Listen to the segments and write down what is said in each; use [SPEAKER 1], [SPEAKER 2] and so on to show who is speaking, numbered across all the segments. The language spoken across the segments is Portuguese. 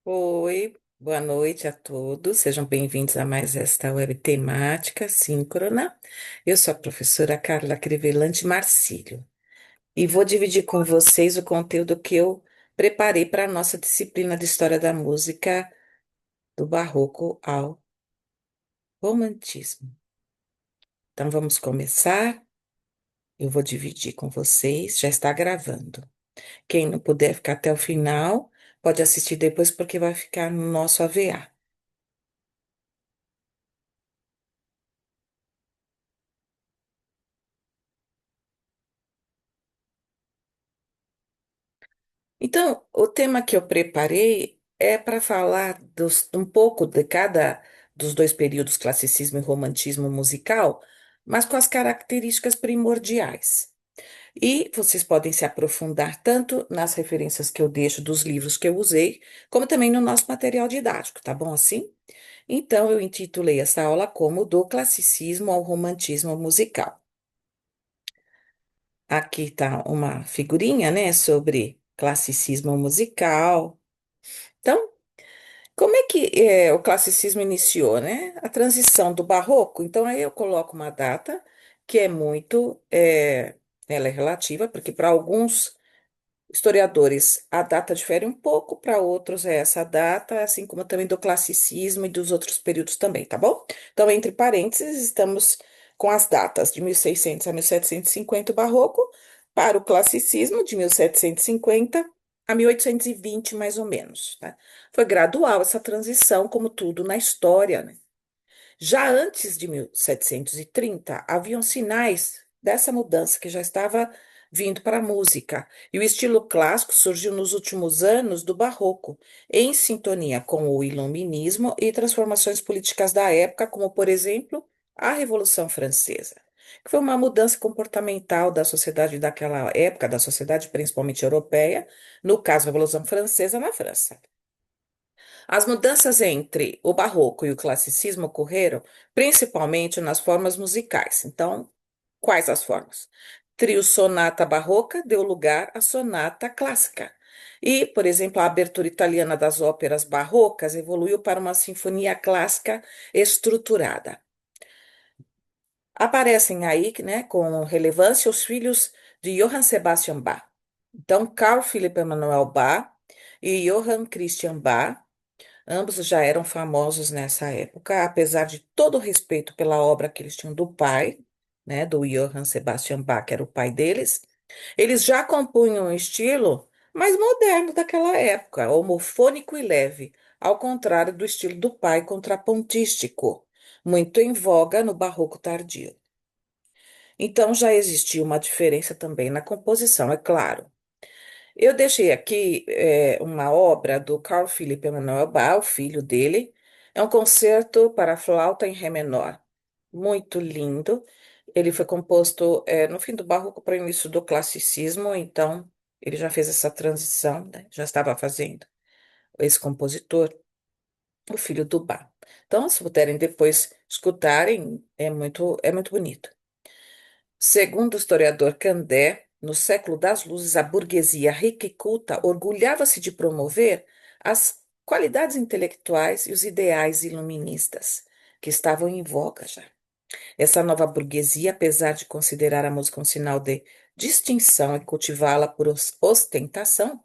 [SPEAKER 1] Oi, boa noite a todos. Sejam bem-vindos a mais esta web temática síncrona. Eu sou a professora Carla Crivellante Marcílio e vou dividir com vocês o conteúdo que eu preparei para a nossa disciplina de História da Música do Barroco ao Romantismo. Então vamos começar. Eu vou dividir com vocês, já está gravando. Quem não puder ficar até o final, pode assistir depois porque vai ficar no nosso AVA. Então, o tema que eu preparei é para falar um pouco de cada dos dois períodos, classicismo e romantismo musical, mas com as características primordiais. E vocês podem se aprofundar tanto nas referências que eu deixo dos livros que eu usei, como também no nosso material didático, tá bom assim? Então, eu intitulei essa aula como Do Classicismo ao Romantismo Musical. Aqui está uma figurinha, né, sobre classicismo musical. Então, como é que o classicismo iniciou, né? A transição do barroco. Então, aí eu coloco uma data que é ela é relativa, porque para alguns historiadores a data difere um pouco, para outros é essa data, assim como também do classicismo e dos outros períodos também, tá bom? Então, entre parênteses, estamos com as datas de 1600 a 1750 o barroco, para o classicismo de 1750 a 1820 mais ou menos, tá? Foi gradual essa transição, como tudo na história, né? Já antes de 1730, haviam sinais dessa mudança que já estava vindo para a música. E o estilo clássico surgiu nos últimos anos do Barroco, em sintonia com o Iluminismo e transformações políticas da época, como, por exemplo, a Revolução Francesa, que foi uma mudança comportamental da sociedade daquela época, da sociedade principalmente europeia, no caso, a Revolução Francesa na França. As mudanças entre o barroco e o classicismo ocorreram principalmente nas formas musicais. Então, quais as formas? Trio sonata barroca deu lugar à sonata clássica. E, por exemplo, a abertura italiana das óperas barrocas evoluiu para uma sinfonia clássica estruturada. Aparecem aí, né, com relevância os filhos de Johann Sebastian Bach. Então, Carl Philipp Emanuel Bach e Johann Christian Bach. Ambos já eram famosos nessa época, apesar de todo o respeito pela obra que eles tinham do pai, né, do Johann Sebastian Bach, que era o pai deles. Eles já compunham um estilo mais moderno daquela época, homofônico e leve, ao contrário do estilo do pai contrapontístico, muito em voga no barroco tardio. Então já existia uma diferença também na composição, é claro. Eu deixei aqui uma obra do Carl Philipp Emanuel Bach, o filho dele. É um concerto para flauta em ré menor, muito lindo. Ele foi composto no fim do barroco para o início do classicismo, então ele já fez essa transição, né? Já estava fazendo esse compositor, o filho do Bach. Então, se puderem depois escutarem, é muito bonito. Segundo o historiador Candé, no século das luzes, a burguesia rica e culta orgulhava-se de promover as qualidades intelectuais e os ideais iluministas, que estavam em voga já. Essa nova burguesia, apesar de considerar a música um sinal de distinção e cultivá-la por ostentação,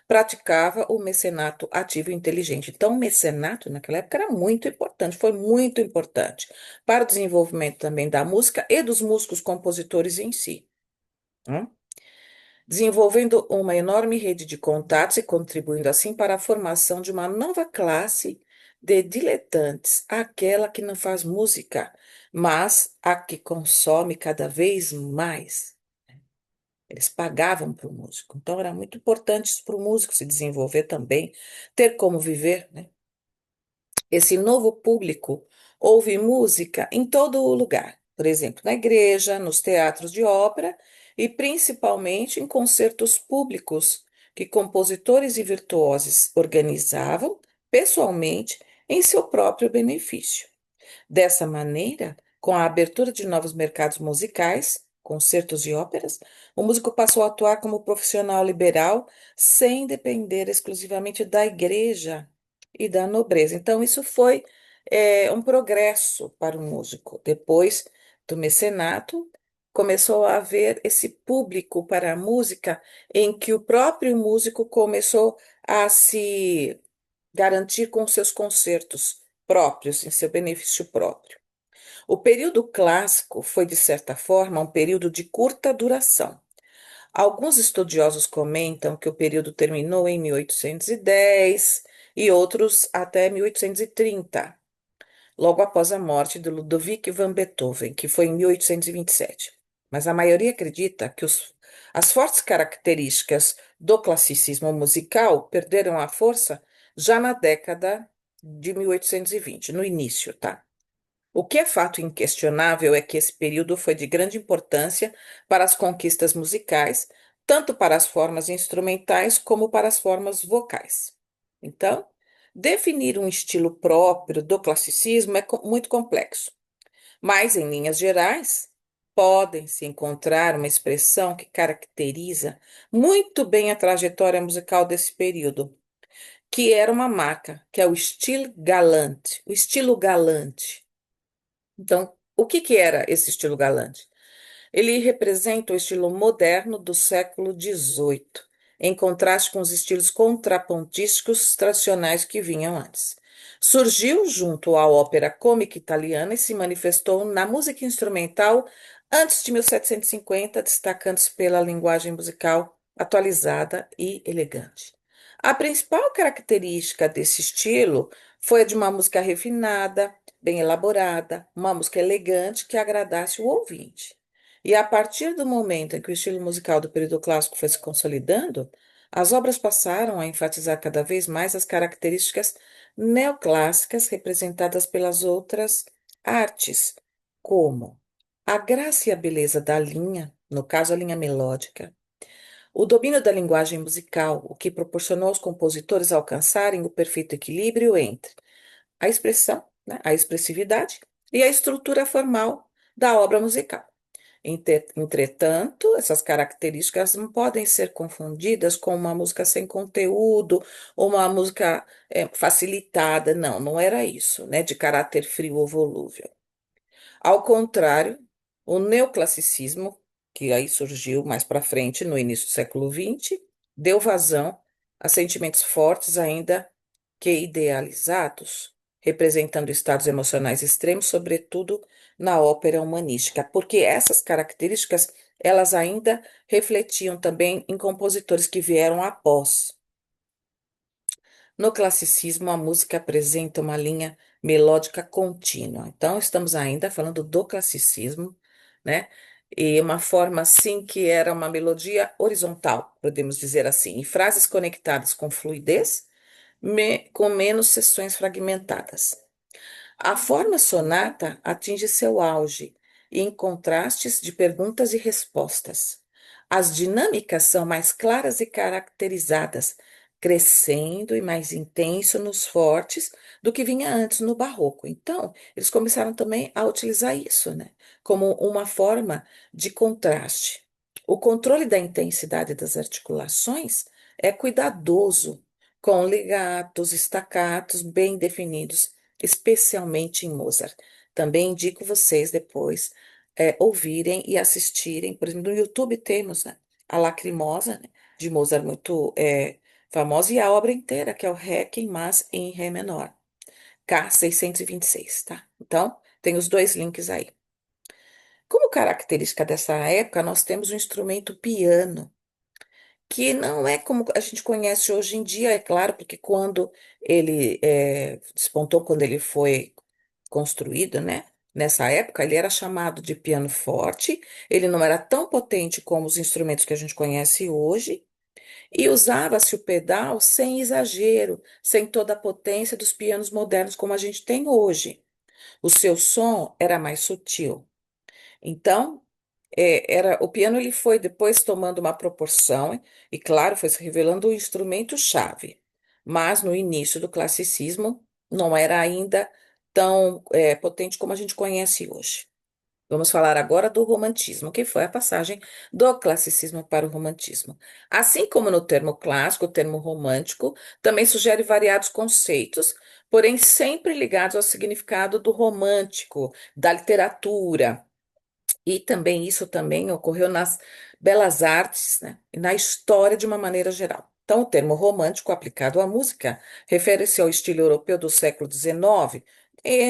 [SPEAKER 1] praticava o mecenato ativo e inteligente. Então, o mecenato naquela época era muito importante, foi muito importante para o desenvolvimento também da música e dos músicos compositores em si, né? Desenvolvendo uma enorme rede de contatos e contribuindo assim para a formação de uma nova classe de diletantes, aquela que não faz música, mas a que consome cada vez mais. Eles pagavam para o músico, então era muito importante isso para o músico se desenvolver também, ter como viver, né? Esse novo público ouve música em todo o lugar, por exemplo, na igreja, nos teatros de ópera e principalmente em concertos públicos que compositores e virtuosos organizavam pessoalmente em seu próprio benefício. Dessa maneira, com a abertura de novos mercados musicais, concertos e óperas, o músico passou a atuar como profissional liberal sem depender exclusivamente da igreja. e da nobreza. Então, isso foi um progresso para o músico. Depois do mecenato, começou a haver esse público para a música, em que o próprio músico começou a se garantir com seus concertos próprios, em seu benefício próprio. O período clássico foi, de certa forma, um período de curta duração. Alguns estudiosos comentam que o período terminou em 1810 e outros até 1830, logo após a morte de Ludwig van Beethoven, que foi em 1827. Mas a maioria acredita que as fortes características do classicismo musical perderam a força já na década de 1820, no início, tá? O que é fato inquestionável é que esse período foi de grande importância para as conquistas musicais, tanto para as formas instrumentais como para as formas vocais. Então, definir um estilo próprio do classicismo é muito complexo, mas, em linhas gerais, podem-se encontrar uma expressão que caracteriza muito bem a trajetória musical desse período, que era uma marca, que é o estilo galante. Então, o que que era esse estilo galante? Ele representa o estilo moderno do século XVIII, em contraste com os estilos contrapontísticos tradicionais que vinham antes. Surgiu junto à ópera cômica italiana e se manifestou na música instrumental antes de 1750, destacando-se pela linguagem musical atualizada e elegante. A principal característica desse estilo foi a de uma música refinada, bem elaborada, uma música elegante que agradasse o ouvinte. E a partir do momento em que o estilo musical do período clássico foi se consolidando, as obras passaram a enfatizar cada vez mais as características neoclássicas representadas pelas outras artes, como a graça e a beleza da linha, no caso a linha melódica, o domínio da linguagem musical, o que proporcionou aos compositores alcançarem o perfeito equilíbrio entre a expressão, né, a expressividade e a estrutura formal da obra musical. Entretanto, essas características não podem ser confundidas com uma música sem conteúdo ou uma música facilitada. Não, não era isso, né, de caráter frio ou volúvel. Ao contrário, o neoclassicismo, que aí surgiu mais para frente, no início do século XX, deu vazão a sentimentos fortes, ainda que idealizados, representando estados emocionais extremos, sobretudo na ópera humanística, porque essas características elas ainda refletiam também em compositores que vieram após. No classicismo, a música apresenta uma linha melódica contínua. Então, estamos ainda falando do classicismo, né? E uma forma assim que era uma melodia horizontal, podemos dizer assim, e frases conectadas com fluidez, com menos seções fragmentadas. A forma sonata atinge seu auge em contrastes de perguntas e respostas. As dinâmicas são mais claras e caracterizadas, crescendo e mais intenso nos fortes do que vinha antes no barroco. Então, eles começaram também a utilizar isso, né, como uma forma de contraste. O controle da intensidade das articulações é cuidadoso, com legatos, staccatos bem definidos, especialmente em Mozart. Também indico vocês depois ouvirem e assistirem. Por exemplo, no YouTube temos, né, a Lacrimosa, né, de Mozart, muito famosa, e a obra inteira, que é o Requiem, mas em Ré menor, K 626, tá? Então, tem os dois links aí. Como característica dessa época, nós temos o instrumento piano, que não é como a gente conhece hoje em dia, é claro, porque quando ele despontou, quando ele foi construído, né? Nessa época, ele era chamado de piano forte, ele não era tão potente como os instrumentos que a gente conhece hoje, e usava-se o pedal sem exagero, sem toda a potência dos pianos modernos como a gente tem hoje. O seu som era mais sutil. Então, era o piano ele foi depois tomando uma proporção e, claro, foi se revelando um instrumento-chave. Mas no início do classicismo não era ainda tão potente como a gente conhece hoje. Vamos falar agora do romantismo, que foi a passagem do classicismo para o romantismo. Assim como no termo clássico, o termo romântico também sugere variados conceitos, porém sempre ligados ao significado do romântico, da literatura. E também isso também ocorreu nas belas artes, né, e na história de uma maneira geral. Então, o termo romântico aplicado à música refere-se ao estilo europeu do século XIX,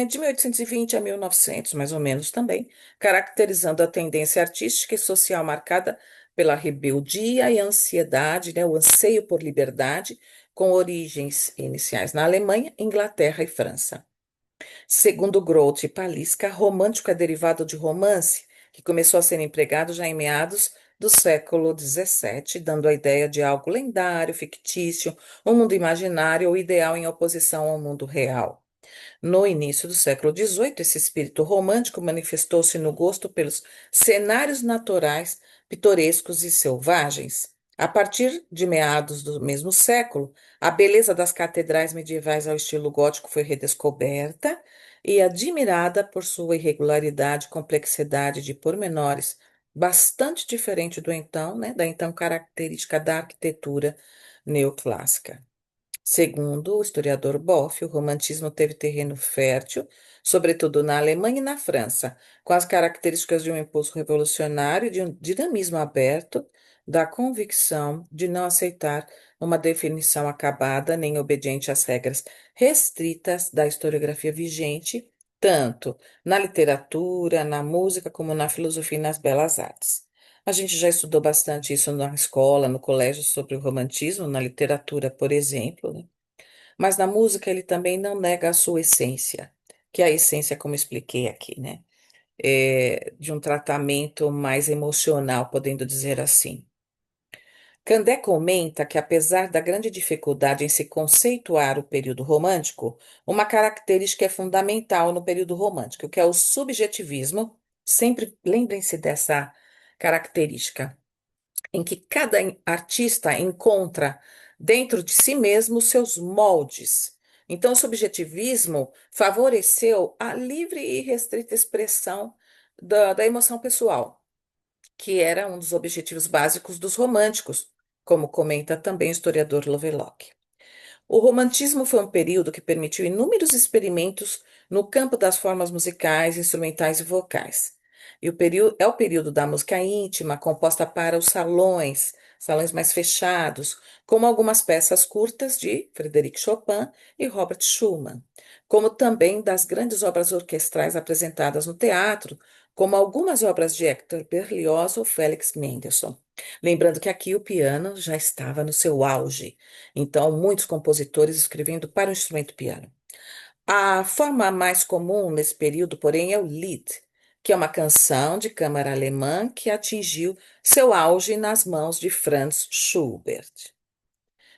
[SPEAKER 1] de 1820 a 1900, mais ou menos também, caracterizando a tendência artística e social marcada pela rebeldia e ansiedade, né, o anseio por liberdade, com origens iniciais na Alemanha, Inglaterra e França. Segundo Grote e Palisca, romântico é derivado de romance, que começou a ser empregado já em meados do século XVII, dando a ideia de algo lendário, fictício, um mundo imaginário ou ideal em oposição ao mundo real. No início do século XVIII, esse espírito romântico manifestou-se no gosto pelos cenários naturais, pitorescos e selvagens. A partir de meados do mesmo século, a beleza das catedrais medievais ao estilo gótico foi redescoberta e admirada por sua irregularidade e complexidade de pormenores, bastante diferente do então, né, da então característica da arquitetura neoclássica. Segundo o historiador Boff, o romantismo teve terreno fértil, sobretudo na Alemanha e na França, com as características de um impulso revolucionário e de um dinamismo aberto, da convicção de não aceitar uma definição acabada nem obediente às regras restritas da historiografia vigente, tanto na literatura, na música, como na filosofia e nas belas artes. A gente já estudou bastante isso na escola, no colégio, sobre o romantismo, na literatura, por exemplo, né? Mas na música ele também não nega a sua essência, que é a essência, como expliquei aqui, né? De um tratamento mais emocional, podendo dizer assim. Candé comenta que, apesar da grande dificuldade em se conceituar o período romântico, uma característica é fundamental no período romântico, que é o subjetivismo. Sempre lembrem-se dessa característica em que cada artista encontra dentro de si mesmo seus moldes. Então, o subjetivismo favoreceu a livre e restrita expressão da emoção pessoal, que era um dos objetivos básicos dos românticos, como comenta também o historiador Lovelock. O romantismo foi um período que permitiu inúmeros experimentos no campo das formas musicais, instrumentais e vocais. E é o período da música íntima, composta para os salões, salões mais fechados, como algumas peças curtas de Frédéric Chopin e Robert Schumann, como também das grandes obras orquestrais apresentadas no teatro, como algumas obras de Hector Berlioz ou Félix Mendelssohn. Lembrando que aqui o piano já estava no seu auge. Então, muitos compositores escrevendo para o instrumento piano. A forma mais comum nesse período, porém, é o Lied, que é uma canção de câmara alemã que atingiu seu auge nas mãos de Franz Schubert.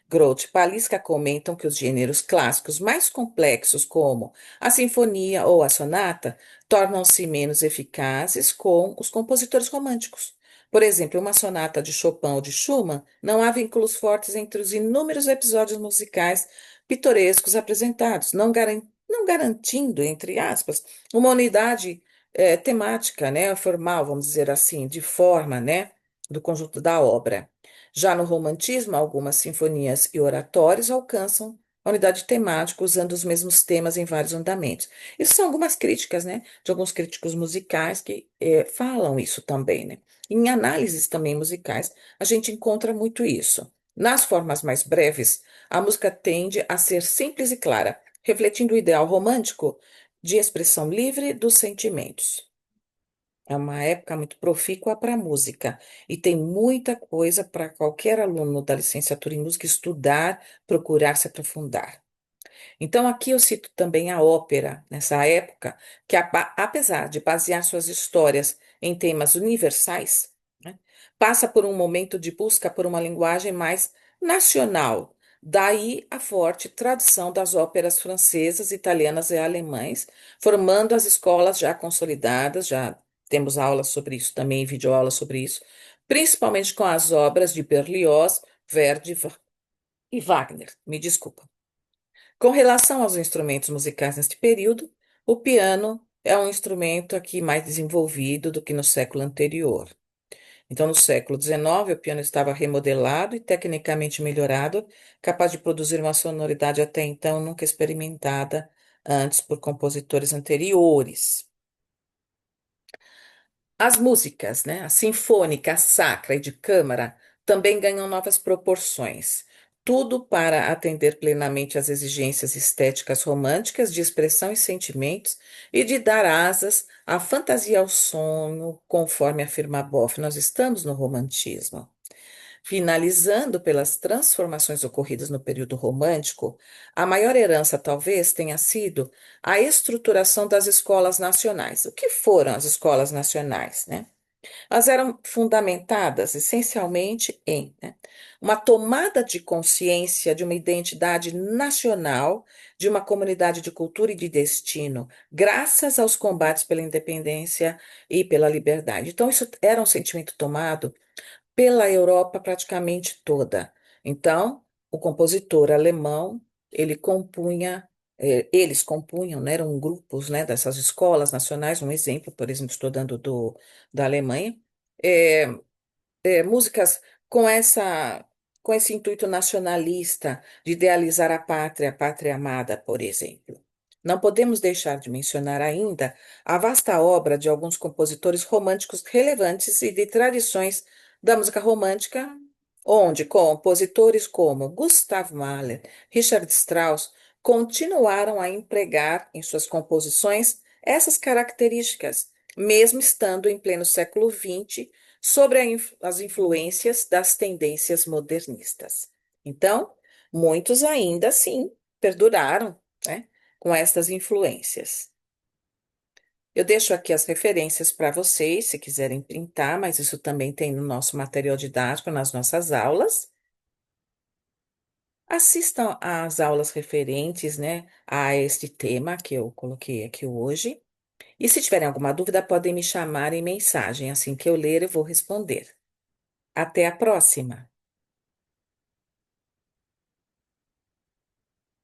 [SPEAKER 1] Groth e Palisca comentam que os gêneros clássicos mais complexos, como a sinfonia ou a sonata, tornam-se menos eficazes com os compositores românticos. Por exemplo, uma sonata de Chopin ou de Schumann não há vínculos fortes entre os inúmeros episódios musicais pitorescos apresentados, não garantindo, entre aspas, uma unidade temática, né, formal, vamos dizer assim, de forma, né, do conjunto da obra. Já no romantismo, algumas sinfonias e oratórios alcançam a unidade temática usando os mesmos temas em vários andamentos. Isso são algumas críticas, né, de alguns críticos musicais que falam isso também, né. Em análises também musicais, a gente encontra muito isso. Nas formas mais breves, a música tende a ser simples e clara, refletindo o ideal romântico de expressão livre dos sentimentos. É uma época muito profícua para a música e tem muita coisa para qualquer aluno da licenciatura em música estudar, procurar se aprofundar. Então, aqui eu cito também a ópera, nessa época, que apesar de basear suas histórias em temas universais, né, passa por um momento de busca por uma linguagem mais nacional. Daí a forte tradição das óperas francesas, italianas e alemães, formando as escolas já consolidadas, já temos aulas sobre isso também, videoaulas sobre isso, principalmente com as obras de Berlioz, Verdi e Wagner. Me desculpa. Com relação aos instrumentos musicais neste período, o piano é um instrumento aqui mais desenvolvido do que no século anterior. Então, no século XIX, o piano estava remodelado e tecnicamente melhorado, capaz de produzir uma sonoridade até então nunca experimentada antes por compositores anteriores. As músicas, né, a sinfônica, a sacra e de câmara, também ganham novas proporções. Tudo para atender plenamente às exigências estéticas românticas de expressão e sentimentos e de dar asas à fantasia ao sonho, conforme afirma Boff. Nós estamos no romantismo. Finalizando pelas transformações ocorridas no período romântico, a maior herança talvez tenha sido a estruturação das escolas nacionais. O que foram as escolas nacionais, né? Elas eram fundamentadas essencialmente em, né, uma tomada de consciência de uma identidade nacional, de uma comunidade de cultura e de destino, graças aos combates pela independência e pela liberdade. Então, isso era um sentimento tomado pela Europa praticamente toda. Então, o compositor alemão, eles compunham, né, eram grupos, né, dessas escolas nacionais, um exemplo, por exemplo, estou dando da Alemanha, é, músicas com com esse intuito nacionalista de idealizar a pátria amada, por exemplo. Não podemos deixar de mencionar ainda a vasta obra de alguns compositores românticos relevantes e de tradições da música romântica, onde compositores como Gustav Mahler, Richard Strauss continuaram a empregar em suas composições essas características, mesmo estando em pleno século XX sobre as influências das tendências modernistas. Então, muitos ainda assim perduraram, né, com estas influências. Eu deixo aqui as referências para vocês, se quiserem printar, mas isso também tem no nosso material didático, nas nossas aulas. Assistam às aulas referentes, né, a este tema que eu coloquei aqui hoje. E se tiverem alguma dúvida, podem me chamar em mensagem. Assim que eu ler, eu vou responder. Até a próxima!